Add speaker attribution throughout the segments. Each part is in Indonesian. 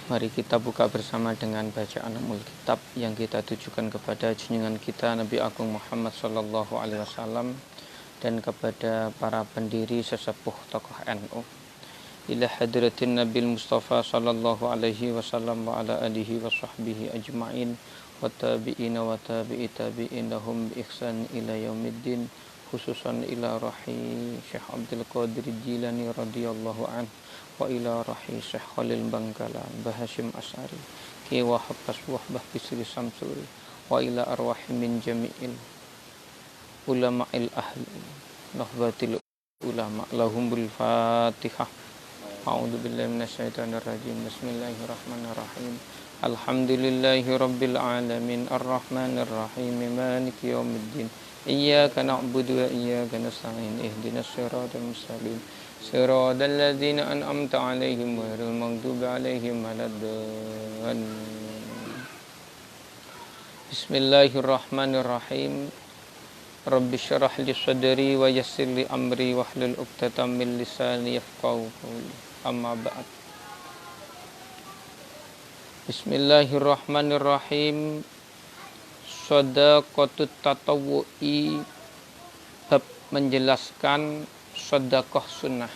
Speaker 1: Mari kita buka bersama dengan bacaan Ummul Kitab yang kita tujukan kepada junjungan kita Nabi Agung Muhammad sallallahu alaihi wasallam dan kepada para pendiri sesepuh tokoh NU. Ila hadratin Nabil Mustafa sallallahu alaihi wasallam wa ala alihi wa sahbihi ajma'in wa tabi'ina wa tabi'i tabi'in lahum bi ihsan ila yaumiddin, khususan ila rahi Syekh Abdul Qadir Jilani radhiyallahu anhu wa ila rahi Syekh Khalil Bangkalan Bahashim As'ari ki wa habas wahbah bisri samsuri wa ila arwahi min jami'il ulama'il ahli nahbatil ulama lahumul fatihah. A'udzu billahi minasyaitonir rajim. Bismillahirrahmanirrahim. Alhamdulillahi rabbil alamin arrahmanir rahim maliki yaumiddin. Iyyaka na'budu wa iyyaka nasta'in ihdinas siratal mustaqim siratal ladzina an'amta 'alaihim ghairil maghdubi 'alaihim waladdallin. Bismillahirrahmanirrahim. Rabbi syrah li sadri wa yassir li amri wahlul 'uqdatam min lisani yafqahu qawli. Amma ba'd. Bismillahirrahmanirrahim. Shadaqatut tatawwu'i, bab menjelaskan sedekah sunnah.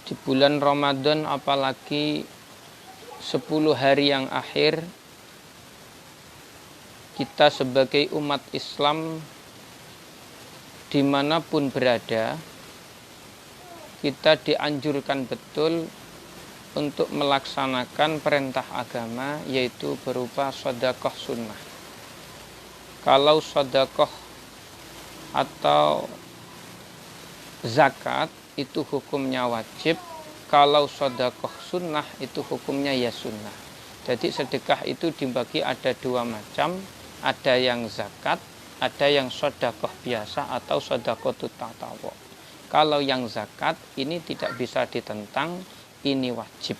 Speaker 1: Di bulan Ramadan, apalagi 10 hari yang akhir, kita sebagai umat Islam dimanapun berada, kita dianjurkan betul untuk melaksanakan perintah agama, yaitu berupa sedekah sunnah. Kalau sedekah atau zakat itu hukumnya wajib, kalau sedekah sunnah itu hukumnya ya sunnah. Jadi sedekah itu dibagi ada dua macam, ada yang zakat, ada yang sedekah biasa atau sedekah tatawwu. Kalau yang zakat ini tidak bisa ditentang, ini wajib.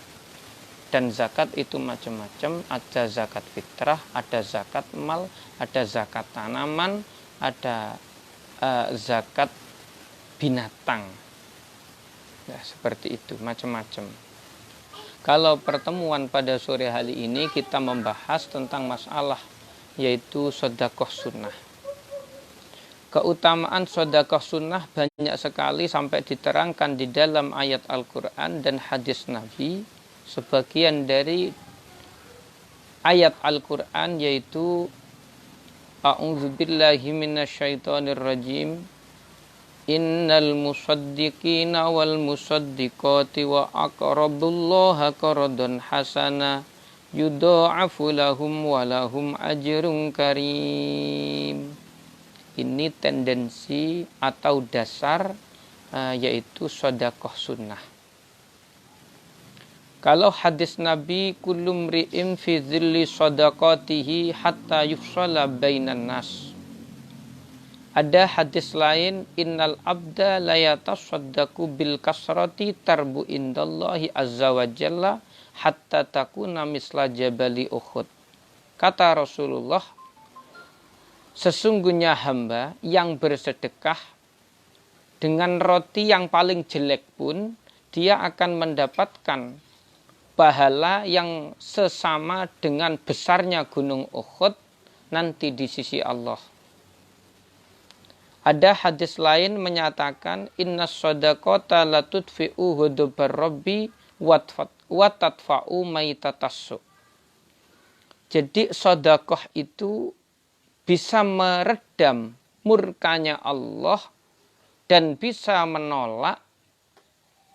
Speaker 1: Dan zakat itu macam-macam, ada zakat fitrah, ada zakat mal, ada zakat tanaman, ada zakat binatang. Ya, seperti itu, macam-macam. Kalau pertemuan pada sore hari ini kita membahas tentang masalah yaitu sedekah sunnah. Keutamaan sedekah sunnah banyak sekali sampai diterangkan di dalam ayat Al-Quran dan hadis Nabi. Sebagian dari ayat Al-Quran yaitu A'udzubillahi minasyaitonirrajim. Innal musaddiqina wal musaddiqati wa aqrabullaha qardan hasana yudha'afu lahum wa lahum ajrun karim. Ini tendensi atau dasar yaitu sedekah sunnah. Kalau hadis Nabi kullu mri'in fi dhilli sadaqatihi hatta yufsala bainan nas. Ada hadis lain, innal abda la yatasaddaqu bil kasrati tarbu indallahi azza wa jalla hatta takuna misla jabali Uhud. Kata Rasulullah, sesungguhnya hamba yang bersedekah dengan roti yang paling jelek pun, dia akan mendapatkan pahala yang sesama dengan besarnya gunung Uhud nanti di sisi Allah. Ada hadis lain menyatakan, inna shadaqata la tudfi'u hudubar rabbi wa tadfa'u maitatassu. Jadi sedekah itu bisa meredam murkanya Allah dan bisa menolak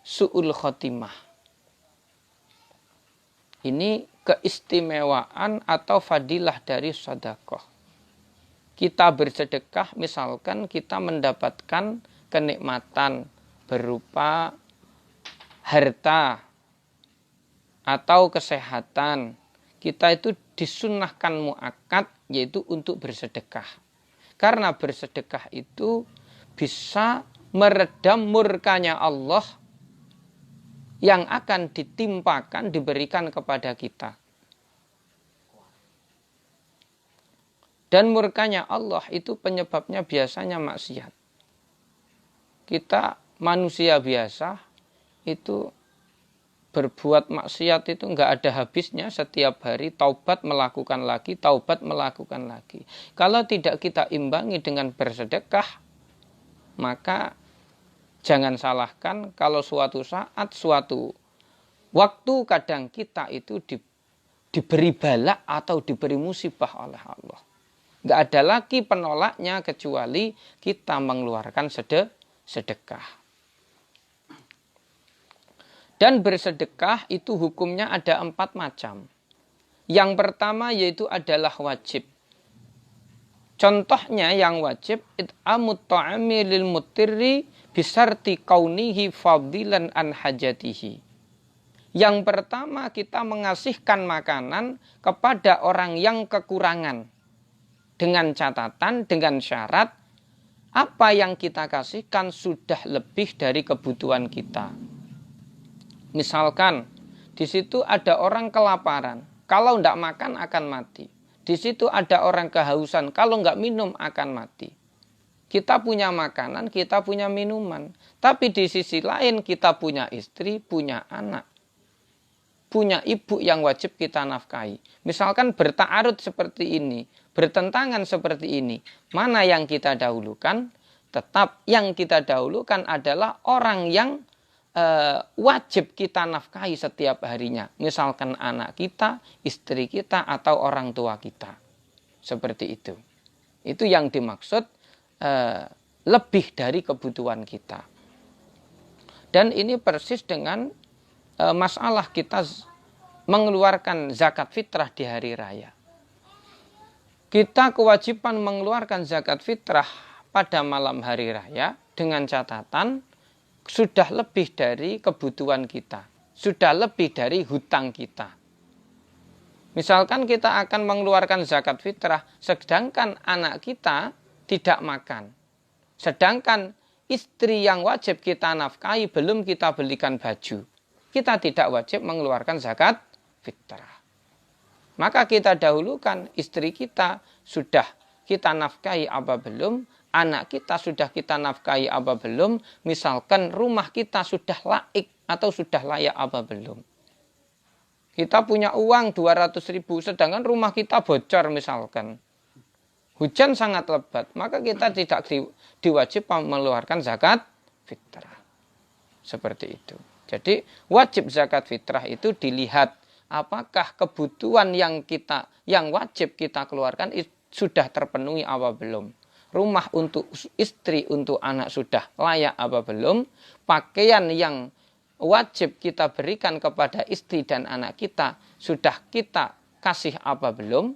Speaker 1: su'ul khotimah. Ini keistimewaan atau fadilah dari sedekah. Kita bersedekah, misalkan kita mendapatkan kenikmatan berupa harta atau kesehatan. Kita itu disunnahkan muakkad, yaitu untuk bersedekah. Karena bersedekah itu bisa meredam murkanya Allah yang akan ditimpakan, diberikan kepada kita. Dan murkanya Allah itu penyebabnya biasanya maksiat. Kita manusia biasa itu berbuat maksiat itu nggak ada habisnya, setiap hari taubat melakukan lagi, taubat melakukan lagi. Kalau tidak kita imbangi dengan bersedekah, maka jangan salahkan kalau suatu saat, suatu waktu kadang kita itu diberi bala atau diberi musibah oleh Allah. Nggak ada lagi penolaknya kecuali kita mengeluarkan sedekah. Dan bersedekah itu hukumnya ada 4 macam. Yang pertama yaitu adalah wajib. Contohnya yang wajib, it'amut ta'ami lil mutirri bisarti kaunihi fadilan an hajatihi. Yang pertama kita mengasihkan makanan kepada orang yang kekurangan. Dengan catatan, dengan syarat, apa yang kita kasihkan sudah lebih dari kebutuhan kita. Misalkan di situ ada orang kelaparan, kalau tidak makan akan mati. Di situ ada orang kehausan, kalau nggak minum akan mati. Kita punya makanan, kita punya minuman. Tapi di sisi lain kita punya istri, punya anak. Punya ibu yang wajib kita nafkahi. Misalkan bertaarud seperti ini, bertentangan seperti ini. Mana yang kita dahulukan? Tetap yang kita dahulukan adalah orang yang wajib kita nafkahi setiap harinya. Misalkan anak kita, istri kita, atau orang tua kita. Seperti itu. Itu yang dimaksud lebih dari kebutuhan kita. Dan ini persis dengan masalah kita mengeluarkan zakat fitrah di hari raya. Kita kewajiban mengeluarkan zakat fitrah pada malam hari raya dengan catatan sudah lebih dari kebutuhan kita. Sudah lebih dari hutang kita. Misalkan kita akan mengeluarkan zakat fitrah, sedangkan anak kita tidak makan. Sedangkan istri yang wajib kita nafkahi belum kita belikan baju. Kita tidak wajib mengeluarkan zakat fitrah. Maka kita dahulukan istri kita sudah kita nafkahi apa belum, anak kita sudah kita nafkahi apa belum, misalkan rumah kita sudah laik atau sudah layak apa belum. Kita punya uang 200.000 sedangkan rumah kita bocor misalkan. Hujan sangat lebat, maka kita tidak diwajibkan mengeluarkan zakat fitrah. Seperti itu. Jadi wajib zakat fitrah itu dilihat apakah kebutuhan yang wajib kita keluarkan sudah terpenuhi apa belum. Rumah untuk istri, untuk anak sudah layak apa belum. Pakaian yang wajib kita berikan kepada istri dan anak kita sudah kita kasih apa belum.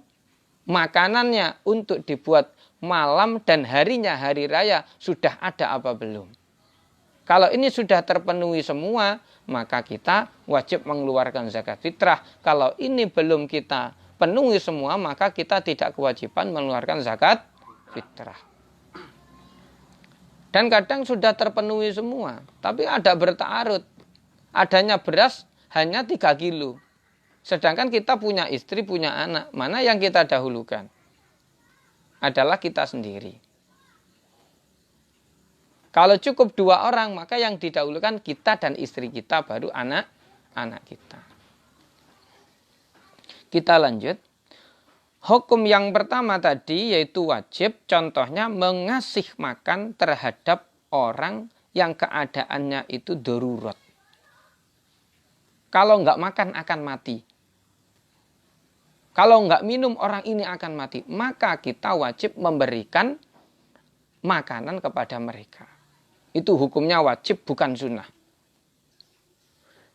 Speaker 1: Makanannya untuk dibuat malam dan harinya hari raya sudah ada apa belum. Kalau ini sudah terpenuhi semua, maka kita wajib mengeluarkan zakat fitrah. Kalau ini belum kita penuhi semua, maka kita tidak kewajiban mengeluarkan zakat fitrah. Dan kadang sudah terpenuhi semua, tapi ada bertaarud. Adanya beras hanya 3 kilo. Sedangkan kita punya istri, punya anak. Mana yang kita dahulukan? Adalah kita sendiri. Kalau cukup 2 orang, maka yang didahulukan kita dan istri kita, baru anak-anak kita. Kita lanjut. Hukum yang pertama tadi yaitu wajib, contohnya mengasih makan terhadap orang yang keadaannya itu darurat. Kalau nggak makan akan mati. Kalau nggak minum orang ini akan mati. Maka kita wajib memberikan makanan kepada mereka. Itu hukumnya wajib, bukan sunnah.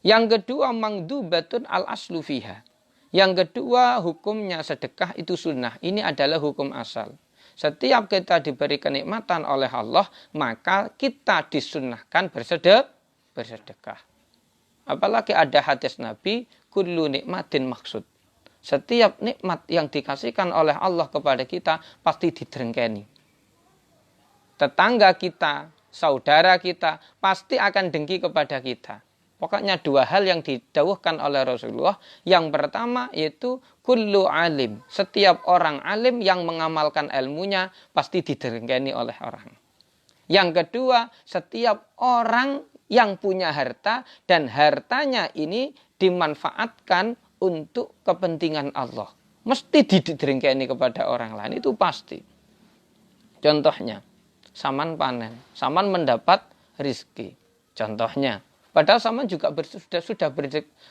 Speaker 1: Yang kedua, mangdubatun al-aslu fiha. Yang kedua, hukumnya sedekah itu sunnah. Ini adalah hukum asal. Setiap kita diberi kenikmatan oleh Allah, maka kita disunnahkan bersedekah. Apalagi ada hadis Nabi, kullu nikmatin maksud. Setiap nikmat yang dikasihkan oleh Allah kepada kita, pasti didrengkeni. Tetangga kita, saudara kita pasti akan dengki kepada kita. Pokoknya 2 hal yang didawuhkan oleh Rasulullah. Yang pertama yaitu kullu alim. Setiap orang alim yang mengamalkan ilmunya pasti didengkeni oleh orang. Yang kedua, setiap orang yang punya harta dan hartanya ini dimanfaatkan untuk kepentingan Allah. Mesti didrengkeni kepada orang lain, itu pasti. Contohnya, Saman panen, Saman mendapat rizki. Contohnya, padahal Saman juga sudah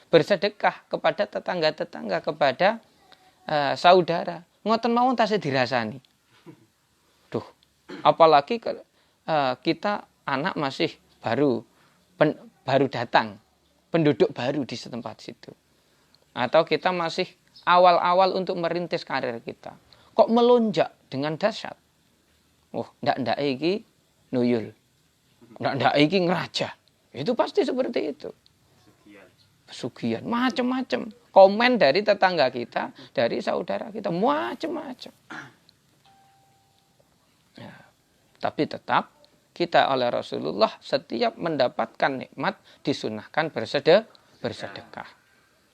Speaker 1: bersedekah kepada tetangga-tetangga, kepada saudara. Ngoten mawon tasih dirasani. Duh, apalagi kita anak masih baru datang, penduduk baru di setempat situ. Atau kita masih awal-awal untuk merintis karir kita. Kok melonjak dengan dahsyat? Oh, ndak iki nuyul. Ndak iki ngeraja. Itu pasti seperti itu. Pesugihan, macam-macam. Komen dari tetangga kita, dari saudara kita, macam-macam. Ya, tapi tetap kita oleh Rasulullah setiap mendapatkan nikmat disunahkan bersedekah.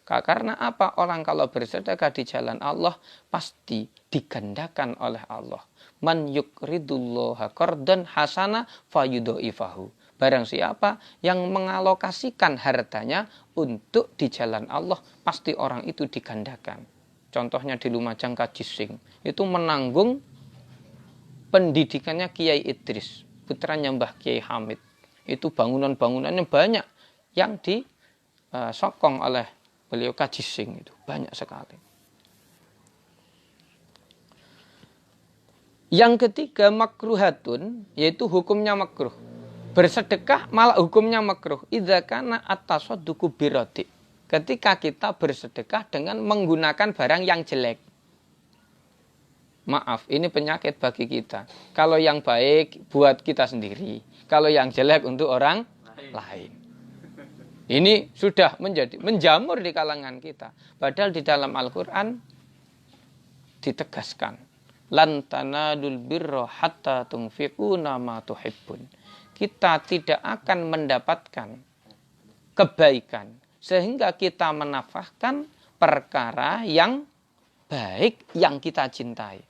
Speaker 1: Karena apa? Orang kalau bersedekah di jalan Allah pasti digandakan oleh Allah. Man yukridullaha qardan hasana fayudhaifahu. Barang siapa yang mengalokasikan hartanya untuk di jalan Allah, pasti orang itu digandakan. Contohnya di Lumajang Kajising, itu menanggung pendidikannya Kiai Idris, putranya Mbah Kiai Hamid. Itu bangunan-bangunannya banyak yang disokong oleh beliau Kajising, itu banyak sekali. Yang ketiga, makruhatun, yaitu hukumnya makruh. Bersedekah malah hukumnya makruh. Idza kana at-tasadduqu biradi. Ketika kita bersedekah dengan menggunakan barang yang jelek. Maaf, ini penyakit bagi kita. Kalau yang baik buat kita sendiri, kalau yang jelek untuk orang lain. Ini sudah menjamur di kalangan kita. Padahal di dalam Al-Qur'an ditegaskan, lan tanadul birra hatta tunfiquna ma tuhibbun. Kita tidak akan mendapatkan kebaikan sehingga kita menafkahkan perkara yang baik yang kita cintai.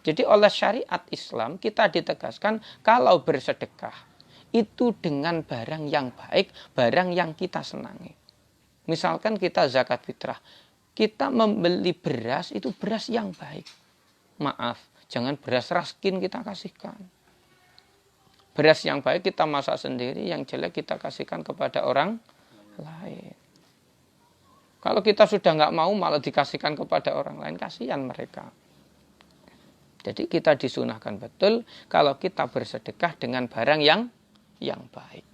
Speaker 1: Jadi oleh syariat Islam kita ditegaskan kalau bersedekah itu dengan barang yang baik, barang yang kita senangi. Misalkan kita zakat fitrah, kita membeli beras itu beras yang baik. Maaf, jangan beras raskin kita kasihkan. Beras yang baik kita masak sendiri, yang jelek kita kasihkan kepada orang lain. Kalau kita sudah nggak mau malah dikasihkan kepada orang lain, kasihan mereka. Jadi kita disunahkan betul kalau kita bersedekah dengan barang yang baik.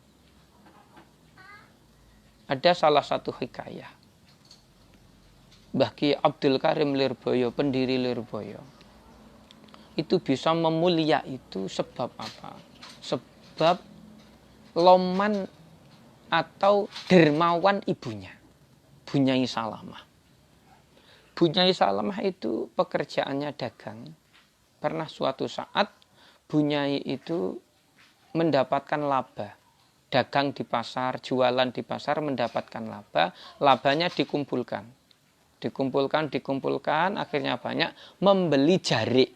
Speaker 1: Ada salah satu hikayah. Mbah Ki Abdul Karim Lirboyo, pendiri Lirboyo. Itu bisa memulia itu sebab apa? Sebab loman atau dermawan ibunya, Bunyai Salamah. Bunyai Salamah itu pekerjaannya dagang. Pernah suatu saat Bunyai itu mendapatkan laba. Dagang di pasar, jualan di pasar mendapatkan laba. Labanya dikumpulkan. Dikumpulkan, akhirnya banyak membeli jarik.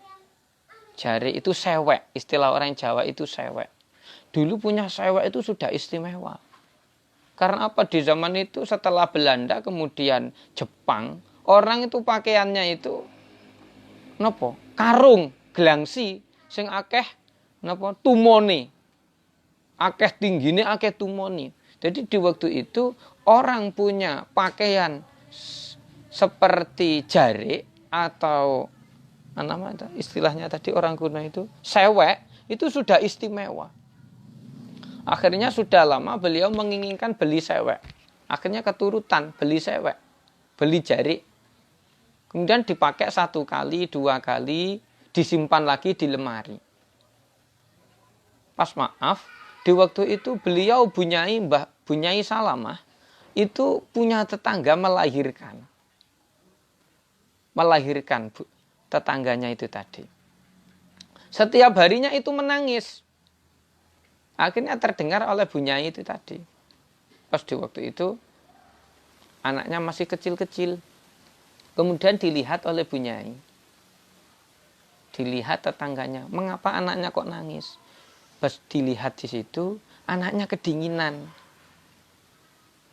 Speaker 1: Jarik itu sewek, istilah orang Jawa itu sewek. Dulu punya sewek itu sudah istimewa. Karena apa? Di zaman itu setelah Belanda kemudian Jepang, orang itu pakaiannya itu napa? Karung, gelangsi sing akeh napa? Tumone. Akeh tinggine, akeh tumone. Jadi di waktu itu orang punya pakaian seperti jarik atau istilahnya tadi orang kuno itu sewek, itu sudah istimewa. Akhirnya sudah lama beliau menginginkan beli sewek. Akhirnya keturutan beli sewek, beli jarik. Kemudian dipakai 1 kali, 2 kali, disimpan lagi di lemari. Pas maaf, di waktu itu beliau Bunyai Salamah itu punya tetangga melahirkan tetangganya itu tadi. Setiap harinya itu menangis. Akhirnya terdengar oleh Bunyai itu tadi. Pas di waktu itu anaknya masih kecil-kecil. Kemudian dilihat oleh Bunyai. Dilihat tetangganya, mengapa anaknya kok nangis? pas dilihat di situ anaknya kedinginan.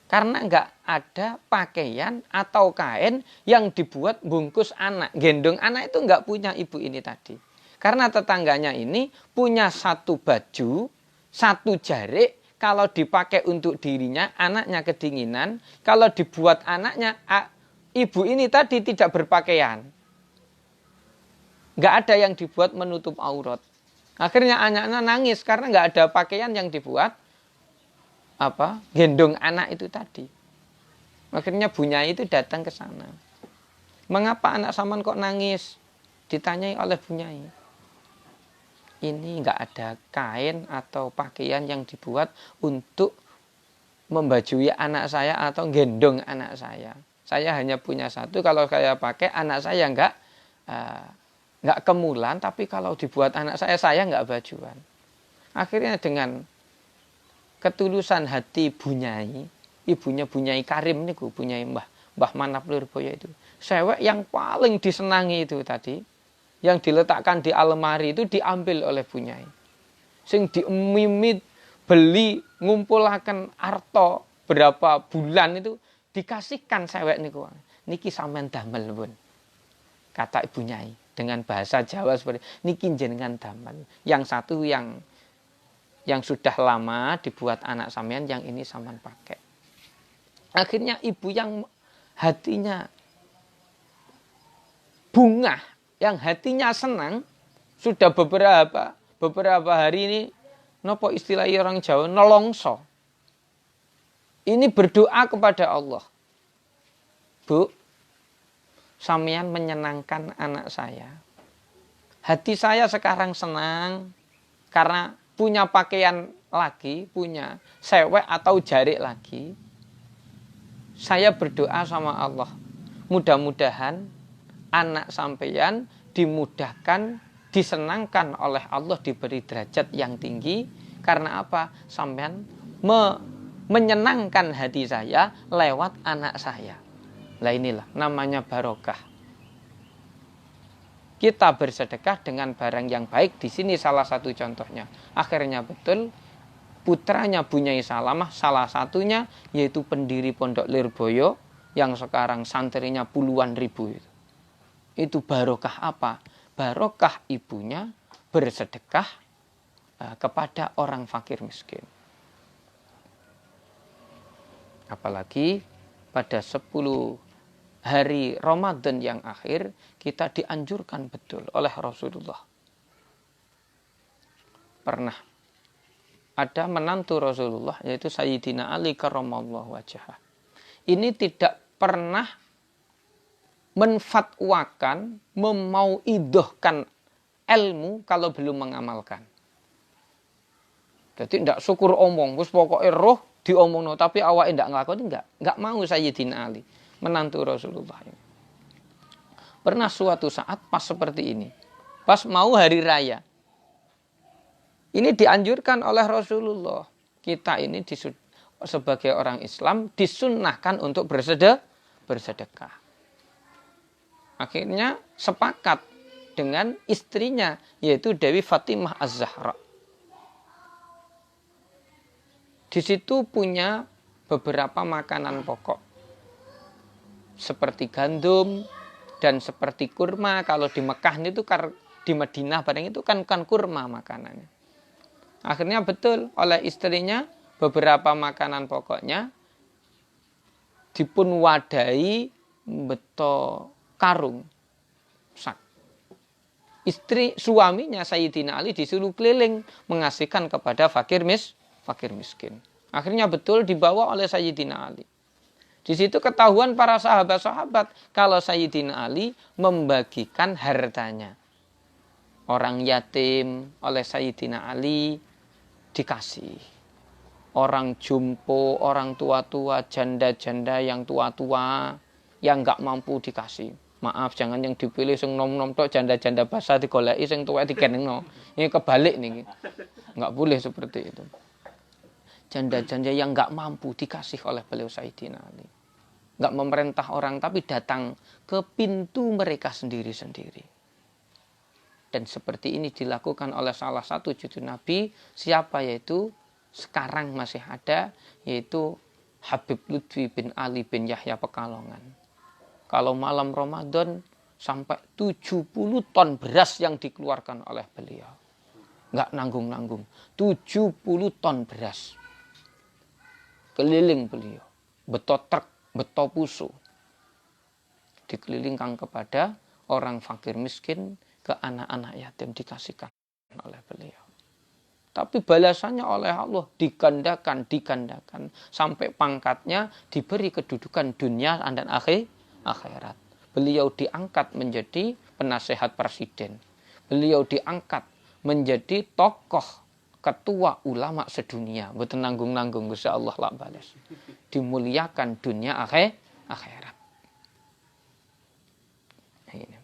Speaker 1: Karena nggak ada pakaian atau kain yang dibuat bungkus anak. Gendong anak itu nggak punya ibu ini tadi. Karena tetangganya ini punya satu baju, satu jarik. Kalau dipakai untuk dirinya, anaknya kedinginan. Kalau dibuat anaknya, ibu ini tadi tidak berpakaian. Nggak ada yang dibuat menutup aurat. Akhirnya anaknya nangis karena nggak ada pakaian yang dibuat gendong anak itu tadi. Akhirnya Bunyai itu datang ke sana. Mengapa anak sampean kok nangis? Ditanyai oleh Bunyai. Ini enggak ada kain atau pakaian yang dibuat untuk membajui anak saya atau gendong anak saya. Saya hanya punya satu, kalau saya pakai anak saya enggak kemulan, tapi kalau dibuat anak saya enggak bajuan. Akhirnya dengan ketulusan hati Bunyai, ibunya Bunyai Karim niku, Bunyai Mbah Manap Lirboyo itu. Sewek yang paling disenangi itu tadi, yang diletakkan di almari itu diambil oleh Bunyai. Sing diemimit beli ngumpulaken arta berapa bulan itu dikasihkan sewek niku. Niki sampean damel pun. Kata Ibu Nyai dengan bahasa Jawa seperti niki jenengan damel. Yang satu yang sudah lama dibuat anak sampean, yang ini sampean pakai. Akhirnya ibu yang hatinya bunga, yang hatinya senang, sudah beberapa hari ini, nopo istilah orang Jawa, nolongso. Ini berdoa kepada Allah. Bu, sampean menyenangkan anak saya. Hati saya sekarang senang karena punya pakaian lagi, punya sewek atau jarik lagi. Saya berdoa sama Allah. Mudah-mudahan anak sampeyan dimudahkan, disenangkan oleh Allah, diberi derajat yang tinggi. Karena apa? Sampeyan menyenangkan hati saya lewat anak saya. Lah inilah namanya barokah. Kita bersedekah dengan barang yang baik. Di sini salah satu contohnya. Akhirnya betul, putranya Bunyai Salamah salah satunya, yaitu pendiri Pondok Lirboyo yang sekarang santrinya puluhan ribu itu. Itu barokah apa? Barokah ibunya bersedekah kepada orang fakir miskin. Apalagi pada 10 hari Ramadan yang akhir, kita dianjurkan betul oleh Rasulullah. Pernah ada menantu Rasulullah, yaitu Sayyidina Ali karramallahu wajhah. Ini tidak pernah menfatwakan, memauidhahkan ilmu kalau belum mengamalkan. Jadi tidak syukur omong, wis pokoknya roh diomongno tapi awake ndak nglakoni, enggak mau Sayyidina Ali, menantu Rasulullah ini. Pernah suatu saat pas seperti ini, pas mau hari raya. Ini dianjurkan oleh Rasulullah. Kita ini sebagai orang Islam disunnahkan untuk bersedekah. Akhirnya sepakat dengan istrinya, yaitu Dewi Fatimah Az-Zahra. Di situ punya beberapa makanan pokok, seperti gandum dan seperti kurma. Kalau di Mekah itu, di Madinah bareng itu kan kurma makanannya. Akhirnya betul oleh istrinya beberapa makanan pokoknya dipun wadahi beto karung sak. Suaminya Sayyidina Ali disuruh keliling mengasihkan kepada fakir miskin. Akhirnya betul dibawa oleh Sayyidina Ali. Di situ ketahuan para sahabat-sahabat kalau Sayyidina Ali membagikan hartanya. Orang yatim oleh Sayyidina Ali dikasih. Orang jumpo, orang tua-tua, janda-janda yang tua-tua yang enggak mampu dikasih. Maaf, jangan yang dipilih sing nom-nom tok, janda-janda basah digoleki, sing tuwek dikenengno. Ini kebalik nih. Enggak boleh seperti itu. Janda-janda yang enggak mampu dikasih oleh beliau Sayyidina Ali. Enggak memerintah orang, tapi datang ke pintu mereka sendiri-sendiri. Dan seperti ini dilakukan oleh salah satu cucu Nabi. Siapa? Yaitu sekarang masih ada, yaitu Habib Lutfi bin Ali bin Yahya Pekalongan. Kalau malam Ramadan sampai 70 ton beras yang dikeluarkan oleh beliau. Nggak nanggung-nanggung. 70 ton beras. Keliling beliau. Beto truk, beto pusu. Dikelilingkan kepada orang fakir miskin, ke anak-anak yatim dikasihkan oleh beliau. Tapi balasannya oleh Allah digandakan. Sampai pangkatnya diberi kedudukan dunia dan akhirat. Beliau diangkat menjadi penasehat presiden. Beliau diangkat menjadi tokoh ketua ulama sedunia. Betul nanggung-nanggung Gusti Allah lah balas. Dimuliakan dunia akhirat. Ini.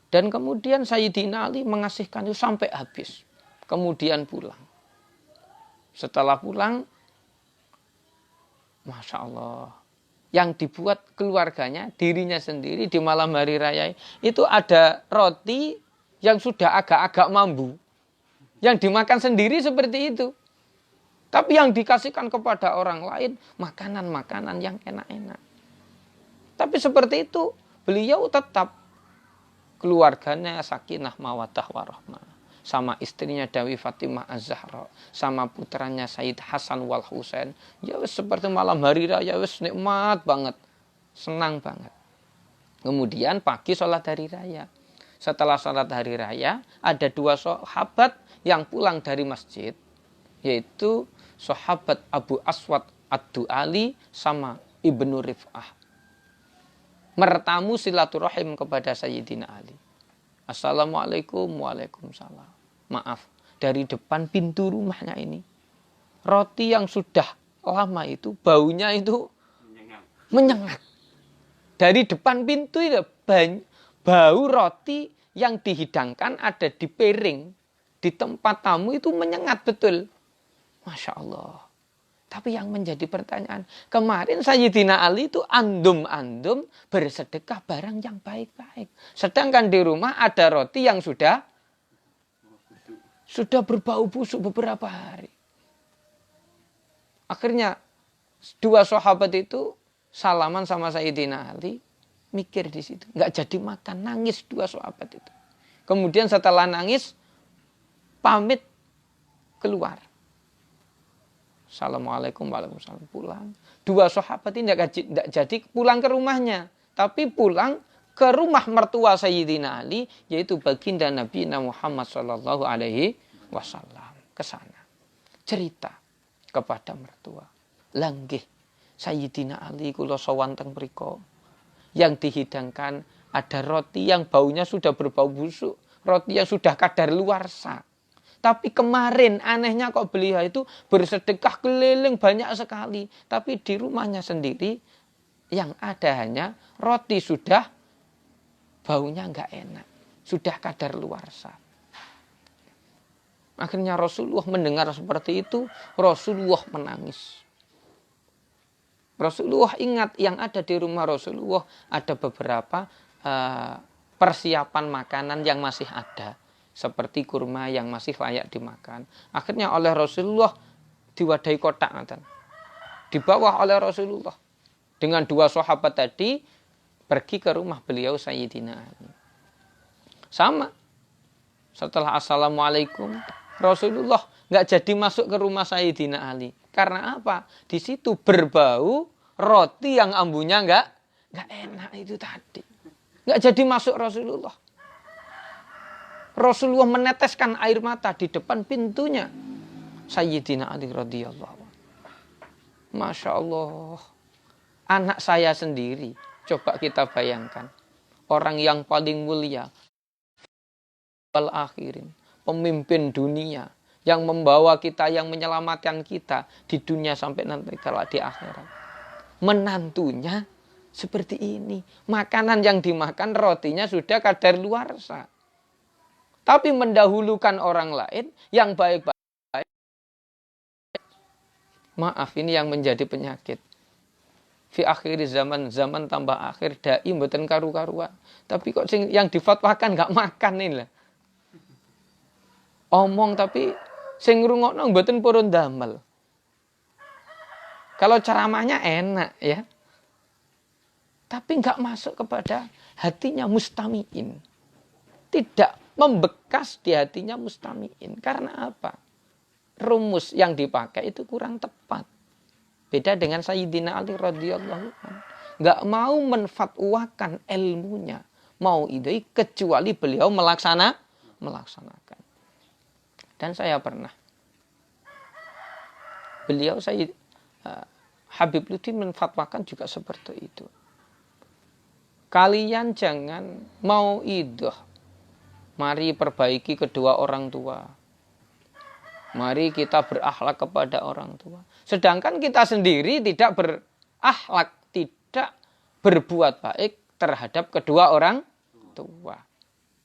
Speaker 1: Dan kemudian Sayyidina Ali mengasihkan itu sampai habis. Kemudian pulang. Setelah pulang, Masya Allah. Yang dibuat keluarganya, dirinya sendiri di malam hari raya. Itu ada roti yang sudah agak-agak mambu. Yang dimakan sendiri seperti itu. Tapi yang dikasihkan kepada orang lain, makanan-makanan yang enak-enak. Tapi seperti itu, beliau tetap keluarganya sakinah mawaddah warahmah, sama istrinya Dewi Fatimah Az-Zahra, sama putranya Sayyid Hasan wal Husain. Ya wis seperti malam hari raya, wis nikmat banget, senang banget. Kemudian pagi sholat hari raya. Setelah sholat hari raya, ada 2 sahabat yang pulang dari masjid, yaitu sahabat Abu Aswad Ad-Du'ali sama Ibnu Rif'ah. Mertamu silaturahim kepada Sayyidina Ali. Assalamualaikum, waalaikumsalam. Maaf, dari depan pintu rumahnya ini, roti yang sudah lama itu, baunya itu menyengat. Dari depan pintu itu, bau roti yang dihidangkan ada di piring, di tempat tamu itu menyengat betul. Masya Allah. Tapi yang menjadi pertanyaan, kemarin Sayyidina Ali itu andum-andum bersedekah barang yang baik-baik. Sedangkan di rumah ada roti yang sudah berbau busuk beberapa hari. Akhirnya 2 sahabat itu salaman sama Sayyidina Ali, mikir di situ, nggak jadi makan, nangis 2 sahabat itu. Kemudian setelah nangis, pamit keluar. Assalamualaikum, waalaikumsalam, pulang. 2 sahabat ini tidak jadi pulang ke rumahnya, tapi pulang ke rumah mertua Sayyidina Ali, yaitu baginda Nabi Muhammad Sallallahu Alaihi Wasallam. Ke sana cerita kepada mertua, langgih Sayyidina Ali kula sowan teng mriko, yang dihidangkan ada roti yang baunya sudah berbau busuk, roti yang sudah kadaluarsa. Tapi kemarin anehnya kok beliau itu bersedekah keliling banyak sekali. Tapi di rumahnya sendiri yang ada hanya roti sudah baunya nggak enak. Sudah kadaluarsa. Akhirnya Rasulullah mendengar seperti itu. Rasulullah menangis. Rasulullah ingat yang ada di rumah Rasulullah ada beberapa persiapan makanan yang masih ada. Seperti kurma yang masih layak dimakan. Akhirnya oleh Rasulullah diwadahi kotak. Dibawa oleh Rasulullah. Dengan 2 sahabat tadi pergi ke rumah beliau Sayyidina Ali. Sama. Setelah Assalamualaikum, Rasulullah nggak jadi masuk ke rumah Sayyidina Ali. Karena apa? Di situ berbau roti yang ambunya nggak enak itu tadi. Nggak jadi masuk Rasulullah. Rasulullah meneteskan air mata di depan pintunya Sayyidina Ali radhiyallahu anhu. Masya Allah. Anak saya sendiri. Coba kita bayangkan. Orang yang paling mulia. Al-akhirin. Pemimpin dunia. Yang membawa kita, yang menyelamatkan kita. Di dunia sampai nanti kalau di akhirat. Menantunya seperti ini. Makanan yang dimakan rotinya sudah kadaluarsa. Tapi mendahulukan orang lain yang baik-baik. Maaf, ini yang menjadi penyakit. Fi akhir zaman tambah akhir dai mboten karu-karuan. Tapi kok yang difatwakan nggak makan ini lah. Omong tapi sing ngrungokno mboten purun damel. Kalau ceramahnya enak ya. Tapi enggak masuk kepada hatinya mustami'in. Tidak membekas di hatinya mustami'in. Karena apa? Rumus yang dipakai itu kurang tepat. Beda dengan Sayyidina Ali radhiyallahu anhu. Enggak mau menfatwakan ilmunya. Mau idoi kecuali beliau melaksanakan. Dan saya pernah. Beliau Habib Lutfi menfatwakan juga seperti itu. Kalian jangan mau idoh. Mari perbaiki kedua orang tua. Mari kita berakhlak kepada orang tua. Sedangkan kita sendiri tidak berakhlak, tidak berbuat baik terhadap kedua orang tua.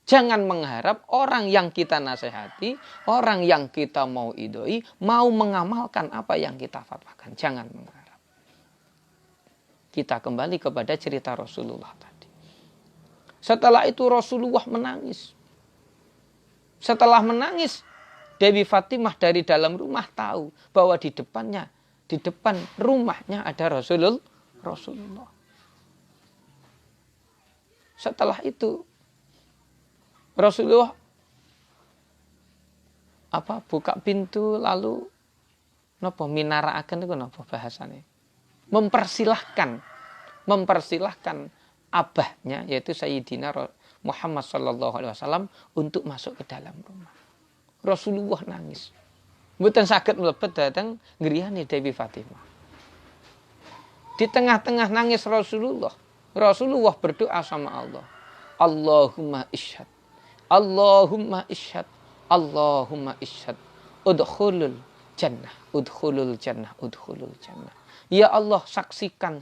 Speaker 1: Jangan mengharap orang yang kita nasihati, orang yang kita mau idoi, mau mengamalkan apa yang kita fatwakan. Jangan mengharap. Kita kembali kepada cerita Rasulullah tadi. Setelah itu Rasulullah menangis. Setelah menangis, Dewi Fatimah dari dalam rumah tahu bahwa di depan rumahnya ada Rasulullah. Setelah itu Rasulullah buka pintu lalu minaraaken niku napa bahasane? Mempersilahkan abahnya yaitu Sayyidina Muhammad sallallahu alaihi wasallam untuk masuk ke dalam rumah. Rasulullah nangis. Mboten saged mlebet dhateng ngriyane Dewi Fatimah. Di tengah-tengah nangis Rasulullah berdoa sama Allah. Allahumma ishhad. Allahumma ishhad. Allahumma ishhad. Udkhulul jannah. Udkhulul jannah. Udkhulul jannah. Ya Allah, saksikan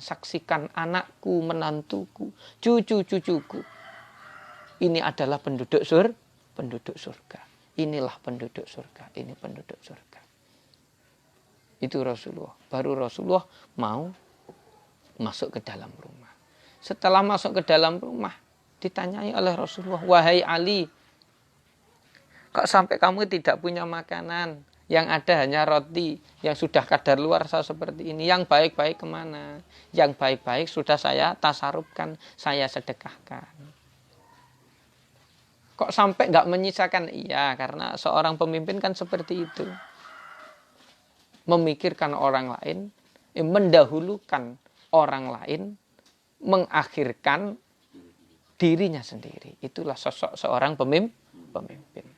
Speaker 1: anakku, menantuku, cucu-cucuku. Ini adalah penduduk surga. Inilah penduduk surga. Ini penduduk surga. Itu Rasulullah. Baru Rasulullah mau masuk ke dalam rumah. Setelah masuk ke dalam rumah, ditanyai oleh Rasulullah, wahai Ali, kok sampai kamu tidak punya makanan? Yang ada hanya roti yang sudah kadar luar seperti ini. Yang baik-baik kemana? Yang baik-baik sudah saya tasarufkan, saya sedekahkan. Kok sampai nggak menyisakan? Iya, karena seorang pemimpin kan seperti itu. Memikirkan orang lain, mendahulukan orang lain, mengakhirkan dirinya sendiri. Itulah sosok seorang pemimpin.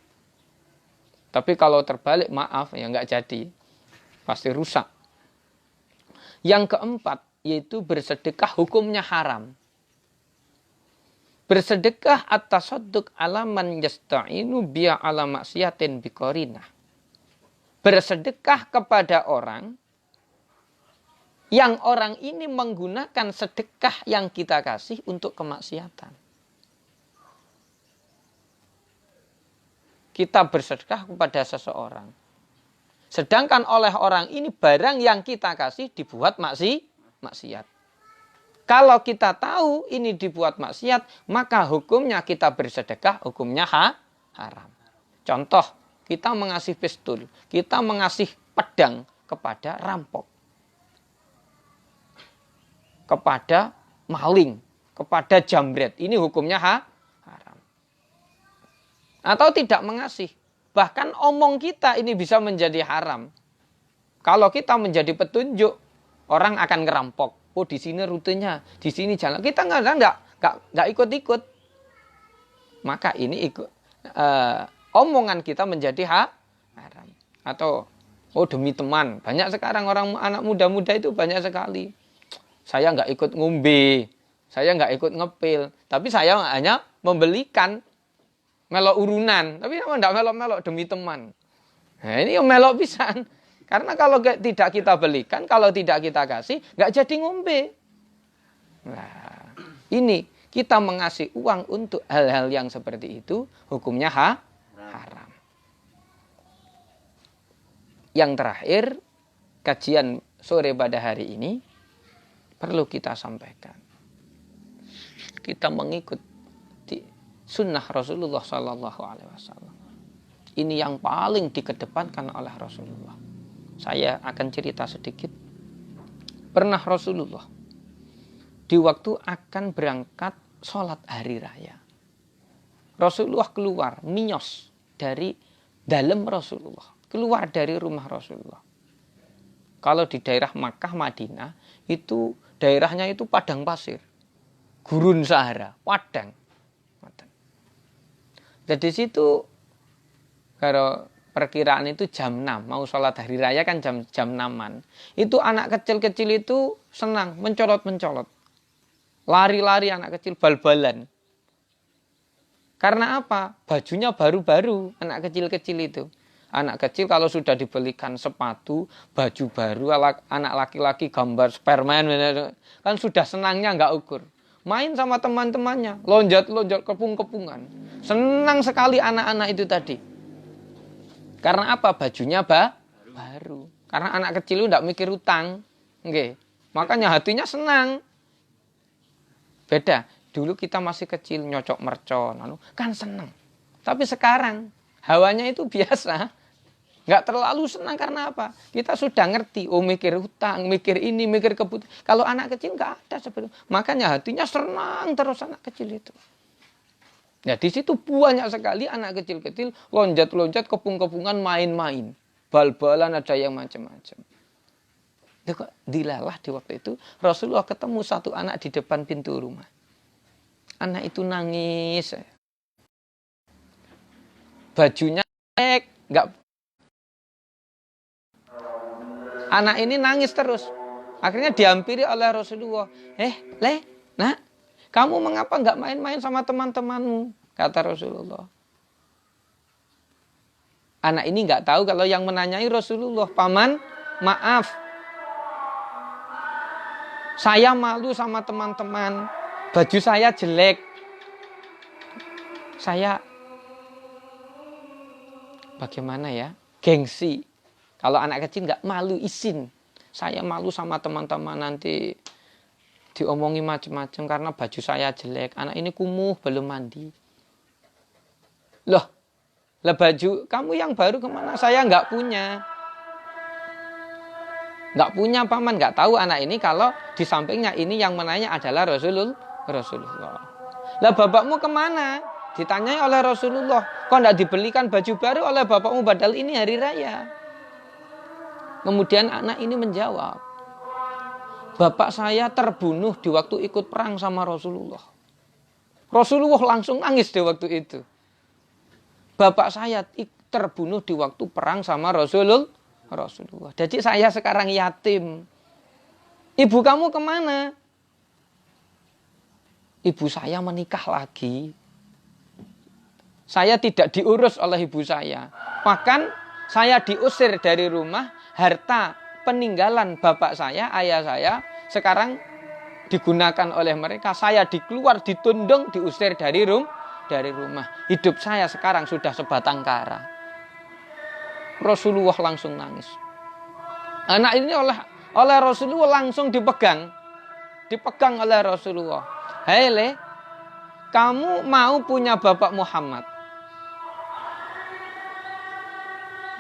Speaker 1: Tapi kalau terbalik, maaf, ya nggak jadi. Pasti rusak. Yang keempat, yaitu bersedekah hukumnya haram. Bersedekah at-tasadduq ala man yasta'inu biya ala maksiatin biqarinah. Bersedekah kepada orang yang orang ini menggunakan sedekah yang kita kasih untuk kemaksiatan. Kita bersedekah kepada seseorang. Sedangkan oleh orang ini barang yang kita kasih dibuat maksiat. Kalau kita tahu ini dibuat maksiat, maka hukumnya kita bersedekah, hukumnya haram. Contoh, kita mengasih pistol, kita mengasih pedang kepada rampok, kepada maling, kepada jambret. Ini hukumnya haram. Atau tidak mengasih. Bahkan omong kita ini bisa menjadi haram. Kalau kita menjadi petunjuk, orang akan ngerampok. Oh, di sini rutenya, di sini jalan. Kita nggak ikut-ikut. Maka ini omongan kita menjadi haram. Atau demi teman. Banyak sekarang anak muda-muda itu banyak sekali. Saya nggak ikut ngombe, saya nggak ikut ngepil, tapi saya hanya membelikan. Melok urunan, tapi tidak melok-melok demi teman. Nah, ini yang melok pisan. Karena kalau tidak kita belikan, kalau tidak kita kasih, nggak jadi ngombe. Nah, ini kita mengasih uang untuk hal-hal yang seperti itu, hukumnya haram. Yang terakhir, kajian sore pada hari ini perlu kita sampaikan. Kita mengikut sunnah Rasulullah Sallallahu Alaihi Wasallam. ini yang paling dikedepankan oleh Rasulullah. Saya akan cerita sedikit. Pernah Rasulullah di waktu akan berangkat sholat hari raya, Rasulullah keluar, miyos dari dalam Rasulullah, keluar dari rumah Rasulullah. Kalau di daerah Makkah, Madinah, itu daerahnya itu padang pasir, gurun Sahara, padang. Jadi situ kalau perkiraan itu jam 6, mau sholat hari raya kan jam 6-an. Itu anak kecil-kecil itu senang mencolot-mencolot. Lari-lari anak kecil, bal-balan. Karena apa? Bajunya baru-baru anak kecil-kecil itu. Anak kecil kalau sudah dibelikan sepatu, baju baru, anak laki-laki gambar Superman, kan sudah senangnya nggak ukur. Main sama teman-temannya, lonjat-lonjat, kepung-kepungan. Senang sekali anak-anak itu tadi. Karena apa? Bajunya baru. Karena anak kecil itu tidak mikir utang. Okay. Makanya hatinya senang. Beda. Dulu kita masih kecil, nyocok mercon. Kan senang. Tapi sekarang, hawanya itu biasa. Nggak terlalu senang karena apa? Kita sudah ngerti. Oh, mikir utang, mikir ini, mikir kebutuhan. Kalau anak kecil nggak ada seperti itu. Makanya hatinya senang terus anak kecil itu. Nah, di situ banyak sekali anak kecil-kecil lonjat-lonjat, kepung-kepungan, main-main. Bal-balan, ada yang macam-macam. Dilalah di waktu itu, Rasulullah ketemu satu anak di depan pintu rumah. Anak itu nangis. Bajunya nggak. Anak ini nangis terus. Akhirnya dihampiri oleh Rasulullah. Nak, kamu mengapa nggak main-main sama teman-temanmu? Kata Rasulullah. Anak ini nggak tahu kalau yang menanyai Rasulullah. Paman, maaf. Saya malu sama teman-teman. Baju saya jelek. Saya bagaimana ya? Gengsi. Kalau anak kecil nggak malu, izin. Saya malu sama teman-teman nanti diomongi macam-macam karena baju saya jelek. Anak ini kumuh, belum mandi. Loh, baju kamu yang baru kemana? Saya nggak punya. Nggak punya, paman. Nggak tahu anak ini kalau di sampingnya ini yang menanya adalah Rasulullah. Lah bapakmu kemana? Ditanyai oleh Rasulullah. Kok nggak dibelikan baju baru oleh bapakmu padahal ini hari raya? Kemudian anak ini menjawab, bapak saya terbunuh di waktu ikut perang sama Rasulullah. Rasulullah langsung nangis di waktu itu. Bapak saya terbunuh di waktu perang sama Rasulullah. Jadi saya sekarang yatim. Ibu kamu kemana? Ibu saya menikah lagi. Saya tidak diurus oleh ibu saya. Bahkan saya diusir dari rumah. Harta peninggalan bapak saya, ayah saya, sekarang digunakan oleh mereka. Saya dikeluar, ditundung, diusir dari rumah. Hidup saya sekarang sudah sebatang kara. Rasulullah langsung nangis. Anak ini oleh Rasulullah langsung dipegang oleh Rasulullah. Hei Le, kamu mau punya bapak Muhammad?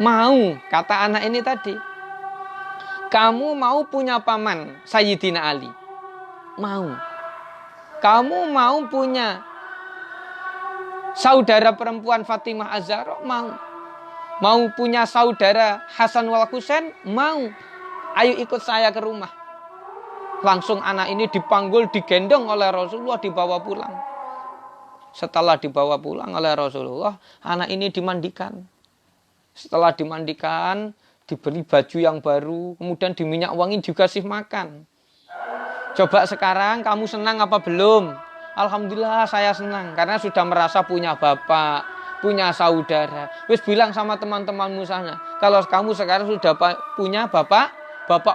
Speaker 1: Mau, kata anak ini tadi. Kamu mau punya paman Sayyidina Ali? Mau. Kamu mau punya saudara perempuan Fatimah Az-Zahra? Mau. Mau punya saudara Hasan wal Husain? Mau. Ayo ikut saya ke rumah. Langsung anak ini dipanggul, digendong oleh Rasulullah, dibawa pulang. Setelah dibawa pulang oleh Rasulullah, anak ini dimandikan. Setelah dimandikan, diberi baju yang baru, kemudian diminyak wangi juga dikasih makan. Coba sekarang kamu senang apa belum? Alhamdulillah saya senang karena sudah merasa punya bapak, punya saudara. Wis bilang sama teman-temanmu sana, kalau kamu sekarang sudah punya bapak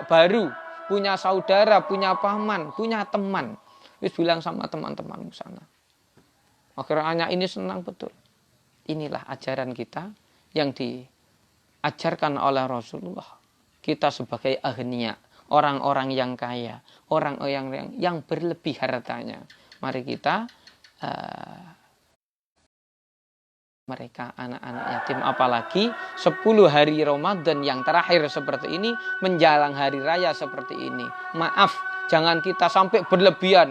Speaker 1: baru, punya saudara, punya paman, punya teman. Wis bilang sama teman-temanmu sana. Akhirnya anak ini senang betul. Inilah ajaran kita yang diajarkan oleh Rasulullah. Kita sebagai aghnia, orang-orang yang kaya, orang-orang yang berlebih hartanya. Mari kita mereka anak-anak yatim, apalagi 10 hari Ramadan yang terakhir seperti ini menjelang hari raya seperti ini. Maaf, jangan kita sampai berlebihan.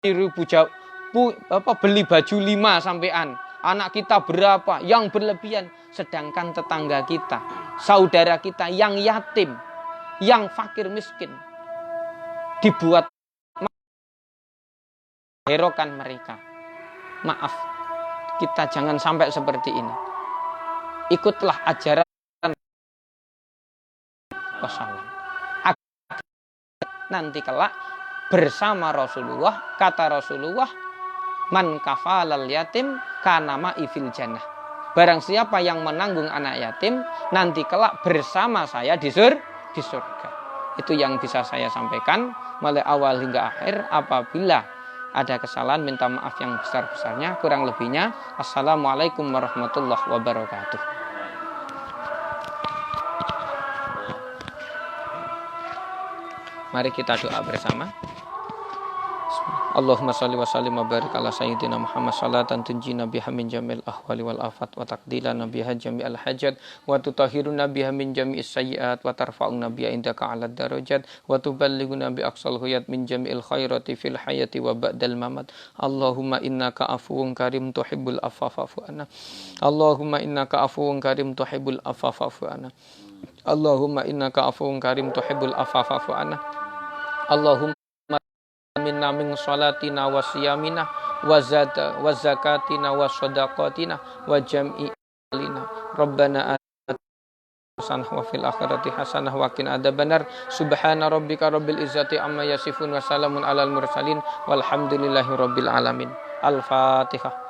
Speaker 1: Beli baju 5 sampean, anak kita berapa yang berlebihan, sedangkan tetangga kita, saudara kita yang yatim, yang fakir miskin dibuat herokan mereka. Maaf, kita jangan sampai seperti ini. Ikutlah ajaran Rasulullah. Nanti kelak bersama Rasulullah, kata Rasulullah, man kafalal yatim kana ma'i fil jannah. Barang siapa yang menanggung anak yatim, nanti kelak bersama saya di surga. Itu yang bisa saya sampaikan mulai awal hingga akhir. Apabila ada kesalahan, minta maaf yang besar-besarnya. Kurang lebihnya, assalamualaikum warahmatullahi wabarakatuh. Mari kita doa bersama. Allahumma salli wa sallim wa barik ala sayyidina Muhammad salatan tunjina biha min jamil ahwali wal afat wa taqdilana biha jami'al hajat wa tutahhiruna biha min jami'is sayyiat wa tarfa'una biha indaka 'alad darajat wa tuballighuna bi aqsal huyat min jami'il khairati fil hayati wa ba'dal mamat. Allahumma innaka afuwun karim tuhibbul afwa fa'fu anna. Allahumma innaka afuwun karim tuhibbul afwa fa'fu anna. Allahumma innaka afuwun karim tuhibbul afwa fa'fu anna. Allahumma minna min salatina wa siyamina wa zakatina wa sadaqatina wa jam'i lina rabbana hasanah wa fil akhirati hasanah wa qina adzabannar. Subhana rabbika rabbil izzati amma yasifun wa salamun alal mursalin walhamdulillahi rabbil alamin. Al-Fatihah.